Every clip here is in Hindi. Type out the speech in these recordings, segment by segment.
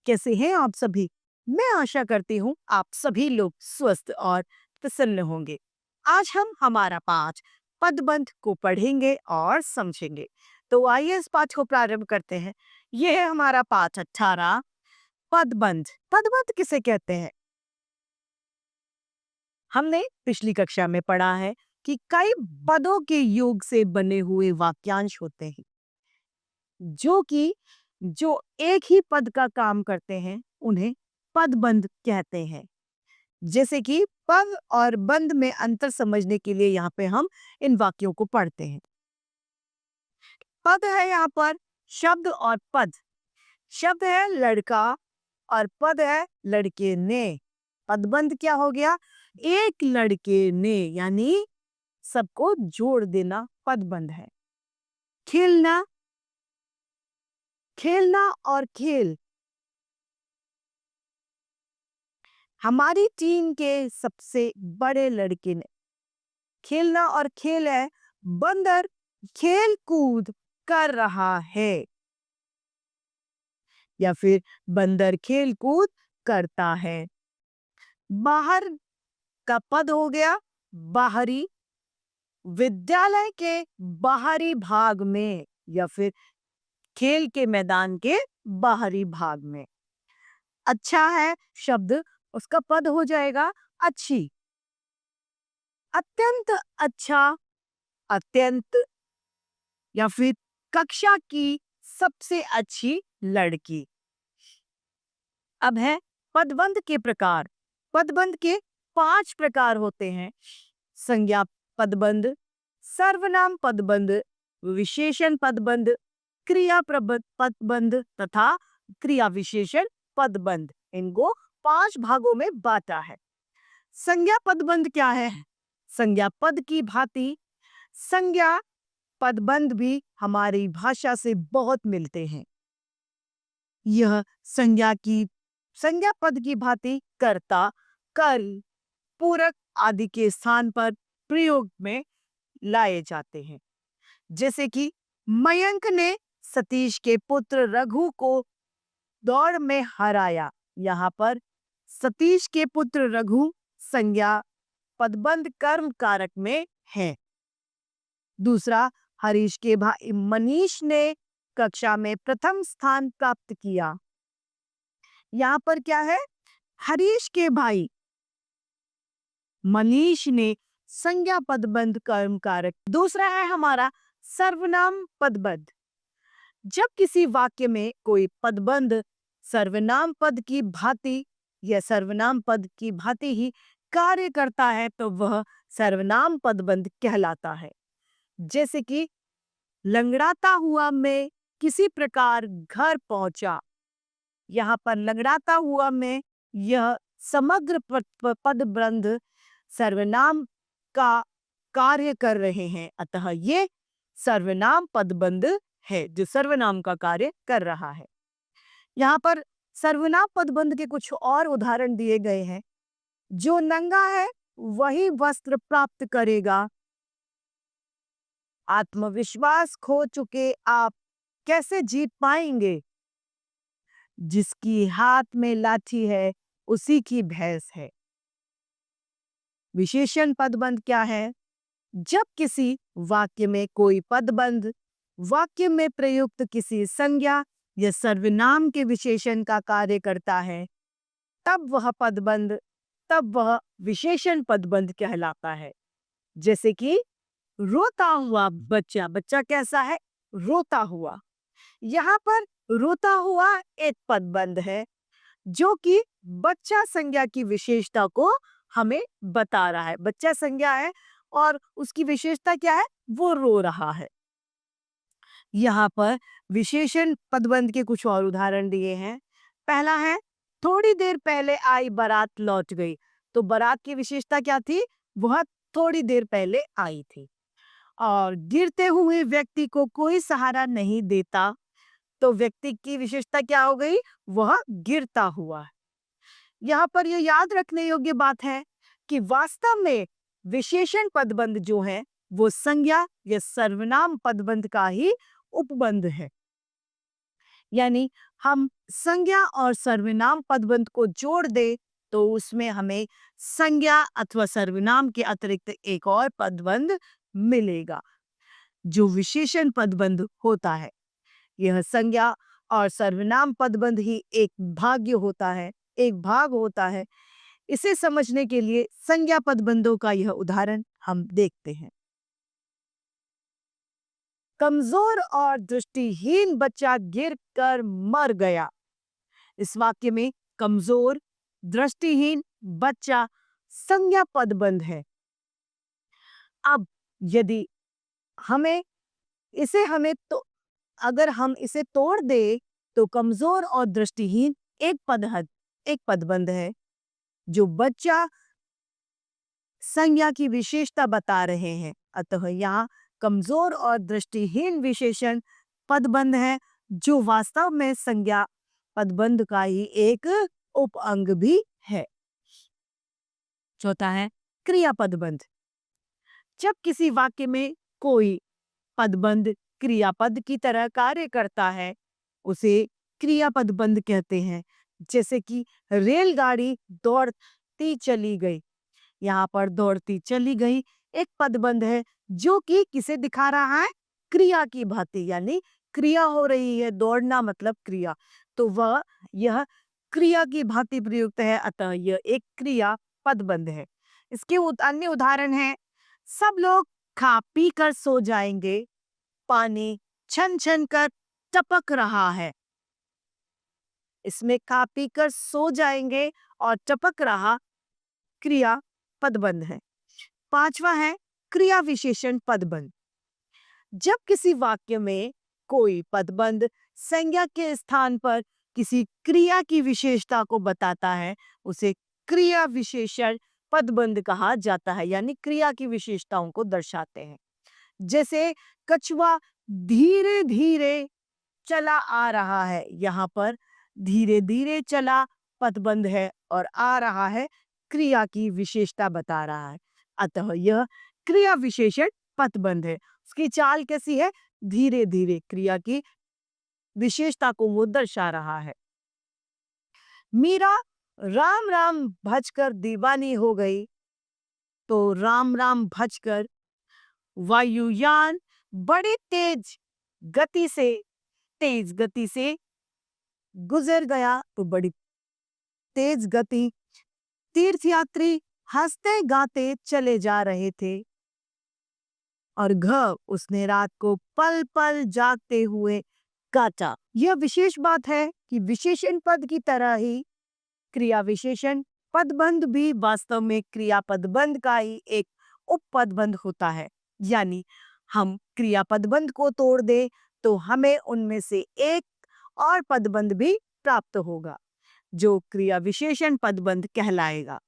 कैसे हैं आप सभी? मैं आशा करती हूँ आप सभी लोग स्वस्थ और प्रसन्न होंगे। आज हम हमारा पाठ पदबंध को पढ़ेंगे और समझेंगे। तो आइए इस पाठ को प्रारंभ करते हैं। यह है हमारा पाठ 18 पदबंध। पदबंध किसे कहते हैं? हमने पिछली कक्षा में पढ़ा है कि कई पदों के योग से बने हुए वाक्यांश होते हैं जो एक ही पद का काम करते हैं, उन्हें पदबंध कहते हैं। जैसे कि पद और बंध में अंतर समझने के लिए यहाँ पे हम इन वाक्यों को पढ़ते हैं। पद है यहाँ पर शब्द और पद। शब्द है लड़का और पद है लड़के ने। पदबंध क्या हो गया? एक लड़के ने, यानी सबको जोड़ देना पदबंध है। खेलना, खेलना और खेल। हमारी टीम के सबसे बड़े लड़के ने। खेलना और खेल है बंदर खेल कूद कर रहा है, या फिर बंदर खेल कूद करता है। बाहर का पद हो गया बाहरी। विद्यालय के बाहरी भाग में, या फिर खेल के मैदान के बाहरी भाग में। अच्छा है शब्द, उसका पद हो जाएगा अच्छी। अत्यंत अच्छा, अत्यंत, या फिर कक्षा की सबसे अच्छी लड़की। अब है पदबंध के प्रकार। पदबंध के 5 प्रकार होते हैं। संज्ञा पदबंध, सर्वनाम पदबंध, विशेषण पदबंध, क्रिया पदबंध तथा क्रिया विशेषण पदबंध। इनको 5 भागों में बांटा है। संज्ञा पदबंध क्या है? संज्ञा पद की भांति संज्ञा पदबंध भी हमारी भाषा से बहुत मिलते हैं। यह संज्ञा पद की भांति कर्ता, कर्म, पूरक आदि के स्थान पर प्रयोग में लाए जाते हैं। जैसे कि मयंक ने सतीश के पुत्र रघु को दौड़ में हराया। यहाँ पर सतीश के पुत्र रघु संज्ञा पदबंध कर्म कारक में है। दूसरा, हरीश के भाई मनीष ने कक्षा में प्रथम स्थान प्राप्त किया। यहाँ पर क्या है? हरीश के भाई मनीष ने संज्ञा पदबंध कर्म कारक। दूसरा है हमारा सर्वनाम पदबंध। जब किसी वाक्य में कोई पदबंध सर्वनाम पद की भांति या सर्वनाम पद की भांति ही कार्य करता है तो वह सर्वनाम पदबंध कहलाता है। जैसे कि लंगड़ाता हुआ मैं किसी प्रकार घर पहुंचा। यहाँ पर लंगड़ाता हुआ मैं, यह समग्र पदबंध सर्वनाम का कार्य कर रहे हैं, अतः ये सर्वनाम पदबंध है जो सर्वनाम का कार्य कर रहा है। यहाँ पर सर्वनाम पदबंध के कुछ और उदाहरण दिए गए हैं। जो नंगा है वही वस्त्र प्राप्त करेगा। आत्मविश्वास खो चुके आप कैसे जीत पाएंगे? जिसकी हाथ में लाठी है उसी की भैंस है। विशेषण पदबंध क्या है? जब किसी वाक्य में कोई पदबंध वाक्य में प्रयुक्त किसी संज्ञा या सर्वनाम के विशेषण का कार्य करता है, तब वह विशेषण पदबंध कहलाता है। जैसे कि रोता हुआ बच्चा। बच्चा कैसा है? रोता हुआ। यहाँ पर रोता हुआ एक पदबंध है जो कि बच्चा संज्ञा की विशेषता को हमें बता रहा है। बच्चा संज्ञा है और उसकी विशेषता क्या है? वो रो रहा है। यहाँ पर विशेषण पदबंध के कुछ और उदाहरण दिए हैं। पहला है थोड़ी देर पहले आई बारात लौट गई। तो बारात की विशेषता क्या थी? वह थोड़ी देर पहले आई थी। और गिरते हुए व्यक्ति को कोई सहारा नहीं देता, तो व्यक्ति की विशेषता क्या हो गई? वह गिरता हुआ। यहाँ पर यह याद रखने योग्य बात है कि वास्तव में विशेषण पदबंध जो है वो संज्ञा या सर्वनाम पदबंध का ही उपबंध है। यानी हम संज्ञा और सर्वनाम पदबंध को जोड़ दे तो उसमें हमें संज्ञा अथवा सर्वनाम के अतिरिक्त एक और पदबंध मिलेगा जो विशेषण पदबंध होता है। यह संज्ञा और सर्वनाम पदबंध ही एक भाग होता है। इसे समझने के लिए संज्ञा पदबंधों का यह उदाहरण हम देखते हैं। कमजोर और दृष्टिहीन बच्चा गिरकर मर गया। इस वाक्य में कमजोर, दृष्टिहीन बच्चा संज्ञा पदबंध है। अब यदि हमें हमें अगर हम इसे तोड़ दे तो कमजोर और दृष्टिहीन एक पदबंध है जो बच्चा संज्ञा की विशेषता बता रहे हैं। अतः यहाँ कमजोर और दृष्टिहीन विशेषण पदबंध है जो वास्तव में संज्ञा पदबंध का ही एक उप अंग भी है। चौथा है क्रिया पदबंध। जब किसी वाक्य में कोई पदबंध क्रियापद की तरह कार्य करता है उसे क्रिया पदबंध कहते हैं। जैसे कि रेलगाड़ी दौड़ती चली गई, यहाँ पर दौड़ती चली गई एक पदबंध है जो कि किसे दिखा रहा है? क्रिया की भांति, यानी क्रिया हो रही है, दौड़ना मतलब क्रिया, तो यह क्रिया की भांति प्रयुक्त है, अतः यह एक क्रिया पदबंध है। इसके अन्य उदाहरण है, सब लोग खा पी कर सो जाएंगे, पानी छन छन कर टपक रहा है। इसमें खा पी कर सो जाएंगे और टपक रहा क्रिया पदबंध है। पांचवा है क्रिया विशेषण पदबंध। जब किसी वाक्य में कोई पदबंध संज्ञा के स्थान पर किसी क्रिया की विशेषता को बताता है उसे क्रिया विशेषण पदबंध कहा जाता है, यानी क्रिया की विशेषताओं को दर्शाते हैं। जैसे कछुआ धीरे धीरे चला आ रहा है, यहाँ पर धीरे धीरे चला पदबंध है और आ रहा है क्रिया की विशेषता बता रहा है, अतः यह क्रिया विशेषण पदबंध है। उसकी चाल कैसी है? धीरे धीरे क्रिया की विशेषता को वो दर्शा रहा है। मीरा राम राम भजकर दीवानी हो गई, तो राम राम भजकर वायुयान बड़ी तेज गति से गुजर गया, तो बड़ी तेज गति। तीर्थयात्री हंसते गाते चले जा रहे थे और उसने रात को पल पल जागते हुए काटा। यह विशेष बात है कि विशेषण पद की तरह ही क्रिया विशेषण पदबंध भी वास्तव में क्रिया पदबंध का ही एक उप पदबंध होता है, यानी हम क्रिया पदबंध को तोड़ दे तो हमें उनमें से एक और पदबंध भी प्राप्त होगा जो क्रिया विशेषण पदबंध कहलाएगा।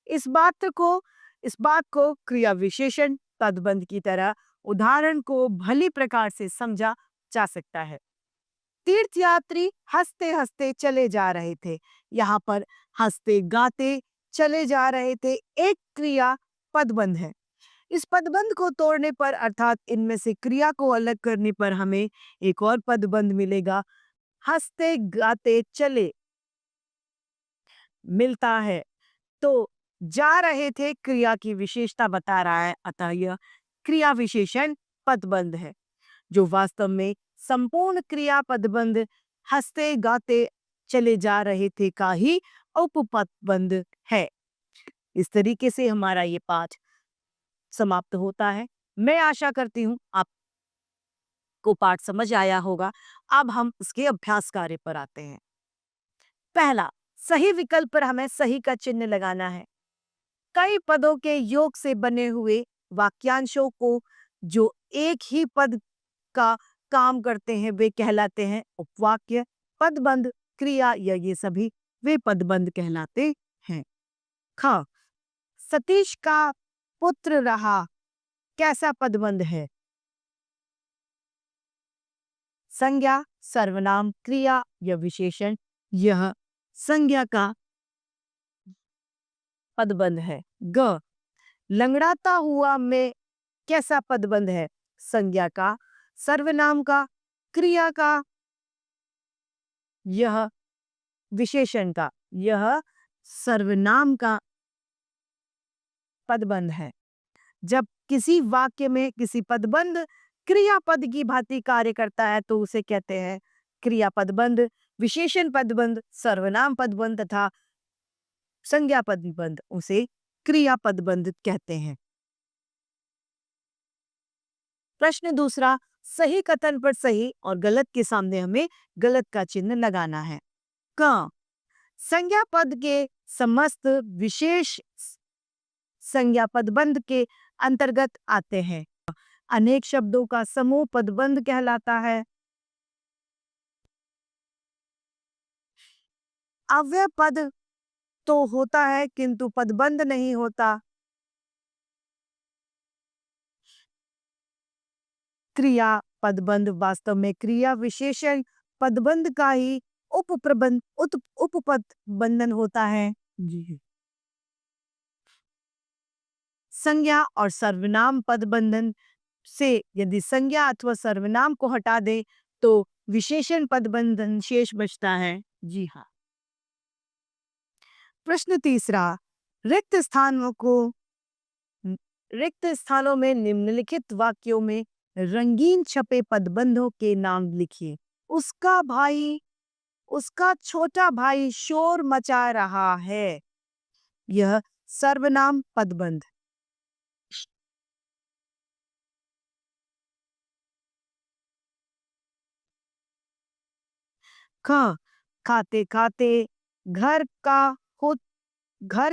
इस बात को क्रिया विशेषण पदबंध की तरह उदाहरण को भली प्रकार से समझा जा सकता है। तीर्थयात्री हंसते हंसते चले जा रहे थे, यहाँ पर हंसते गाते चले जा रहे थे एक क्रिया पदबंध है। इस पदबंध को तोड़ने पर अर्थात इनमें से क्रिया को अलग करने पर हमें एक और पदबंध मिलेगा, हंसते गाते चले मिलता है, तो जा रहे थे क्रिया की विशेषता बता रहा है, अतः यह क्रिया विशेषण पदबंध है जो वास्तव में संपूर्ण क्रिया पदबंध हंसते गाते चले जा रहे थे का ही उपपदबंध है। इस तरीके से हमारा ये पाठ समाप्त होता है। मैं आशा करती हूँ आपको पाठ समझ आया होगा। अब हम इसके अभ्यास कार्य पर आते हैं। पहला, सही विकल्प पर हमें सही का चिन्ह लगाना है। कई पदों के योग से बने हुए वाक्यांशों को जो एक ही पद का काम करते हैं वे कहलाते हैं उपवाक्य। पदबंध, क्रिया या ये सभी वे पदबंध कहलाते हैं। ख, सतीश का पुत्र रहा कैसा पदबंध है? संज्ञा, सर्वनाम, क्रिया या विशेषण, यह संज्ञा का पदबंध है। ग, लंगड़ाता हुआ में कैसा पदबंध है? संज्ञा का, सर्वनाम का, क्रिया का यह विशेषण का, यह सर्वनाम का पदबंध है। जब किसी वाक्य में किसी पदबंध क्रियापद की भांति कार्य करता है तो उसे कहते हैं क्रियापदबंध, विशेषण पदबंध, सर्वनाम पदबंध तथा संज्ञा पदबंध उसे क्रियापदबंध कहते हैं। प्रश्न दूसरा, सही कथन पर सही और गलत के सामने हमें गलत का चिन्ह लगाना है। क, संज्ञा पद के समस्त विशेष संज्ञा पदबंध के अंतर्गत आते हैं। अनेक शब्दों का समूह पदबंध कहलाता है। अव्यय पद तो होता है किंतु पदबंध नहीं होता। क्रिया पदबंध वास्तव में क्रिया विशेषण पदबंध का ही उपपद बंधन होता है। जी। संज्ञा और सर्वनाम पदबंधन से यदि संज्ञा अथवा सर्वनाम को हटा दे तो विशेषण पदबंधन शेष बचता है। जी हाँ। प्रश्न तीसरा, रिक्त स्थानों में निम्नलिखित वाक्यों में रंगीन छपे पदबंधों के नाम लिखिए। उसका छोटा भाई शोर मचा रहा है। यह सर्वनाम पदबंध। ख, खाते खाते घर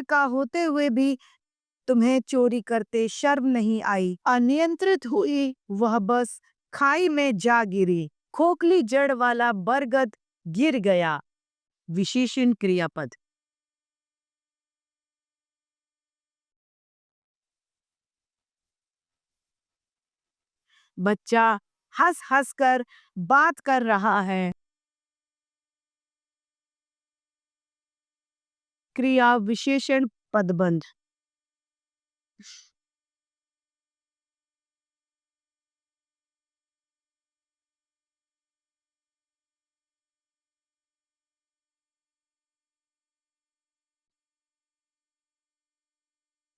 का होते हुए भी तुम्हें चोरी करते शर्म नहीं आई। अनियंत्रित हुई वह बस खाई में जा गिरी। खोखली जड़ वाला बरगद गिर गया। विशेषण क्रियापद। बच्चा हंस हंस कर बात कर रहा है। क्रिया विशेषण पदबंध।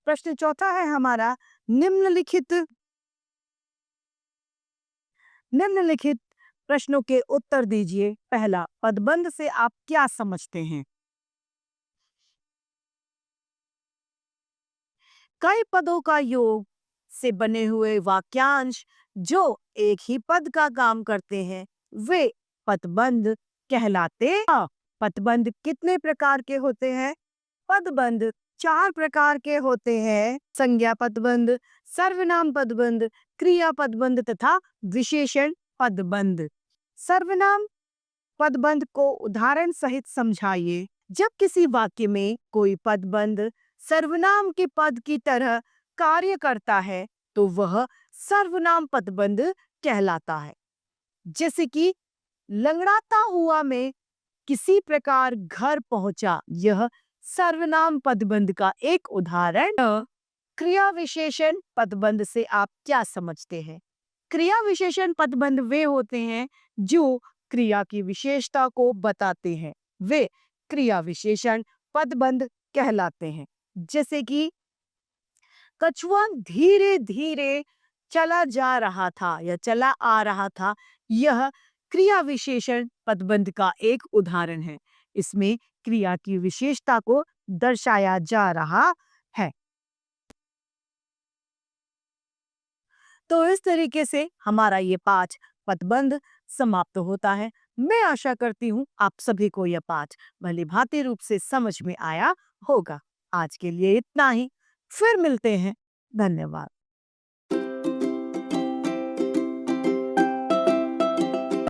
प्रश्न चौथा है हमारा, निम्नलिखित प्रश्नों के उत्तर दीजिए। पहला, पदबंध से आप क्या समझते हैं? कई पदों का योग से बने हुए वाक्यांश जो एक ही पद का काम करते हैं वे पदबंध कहलाते हैं। पदबंध कितने प्रकार के होते हैं? पदबंध 4 प्रकार के होते हैं। संज्ञा पदबंध, सर्वनाम पदबंध, क्रिया पदबंध तथा विशेषण पदबंध। सर्वनाम पदबंध को उदाहरण सहित समझाइए। जब किसी वाक्य में कोई पदबंध सर्वनाम के पद की तरह कार्य करता है तो वह सर्वनाम पदबंध कहलाता है। जैसे कि लंगड़ाता हुआ में किसी प्रकार घर पहुंचा, यह सर्वनाम पदबंध का एक उदाहरण। क्रिया विशेषण पदबंध से आप क्या समझते हैं? क्रिया विशेषण पदबंध वे होते हैं जो क्रिया की विशेषता को बताते हैं। वे क्रिया विशेषण पदबंध कहलाते हैं। जैसे कि कछुआ धीरे धीरे चला जा रहा था या चला आ रहा था, यह क्रिया विशेषण पदबंध का एक उदाहरण है। इसमें क्रिया की विशेषता को दर्शाया जा रहा है। तो इस तरीके से हमारा ये पाठ पदबंध समाप्त होता है। मैं आशा करती हूँ आप सभी को यह पाठ भली भांति रूप से समझ में आया होगा। आज के लिए इतना ही, फिर मिलते हैं। धन्यवाद।